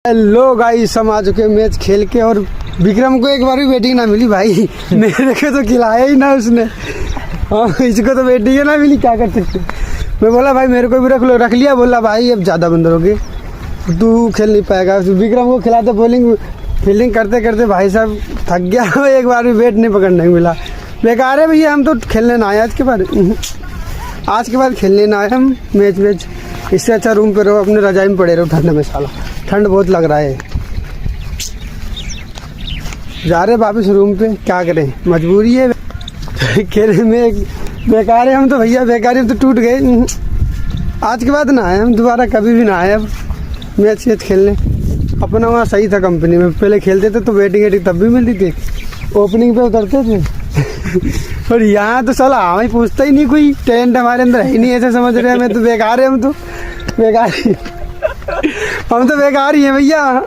Hello guys, हम आ चुके match खेल के और विक्रम को एक बार भी बैटिंग ना मिली भाई। मेरे को तो खिलाया ही ना उसने। हाँ, इसको तो बैटिंग ना मिली, क्या कर सकते। मैं बोला भाई मेरे को भी रख लिया। बोला भाई अब ज़्यादा बंदर हो गए, तू खेल नहीं पाएगा। विक्रम को खिलाते बॉलिंग फील्डिंग करते करते भाई साहब थक गया। एक बार भी बैट नहीं पकड़ने को मिला। बेकार है भैया, हम तो खेलने ना आए आज के बाद खेलने ना आए हम मैच। इससे अच्छा रूम पे रहो, अपने रजाई में पड़े रहो ठंड में। साला ठंड बहुत लग रहा है। जा रहे वापस रूम पे, क्या करें, मजबूरी है। खेलने में बेकार है हम तो भैया, बेकार हम तो टूट गए। आज के बाद ना आए हम दोबारा, कभी भी ना आए अब मैच खेलने। अपना वहाँ सही था कंपनी में, पहले खेलते थे तो बैटिंग तब भी मिलती थी, ओपनिंग पे उतरते थे। और यहाँ तो साला हमें पूछता ही नहीं कोई, टैलेंट हमारे अंदर है ही नहीं, ऐसे समझ रहे हैं। हमें तो बेकार है, हम तो बेकार ही हैं भैया।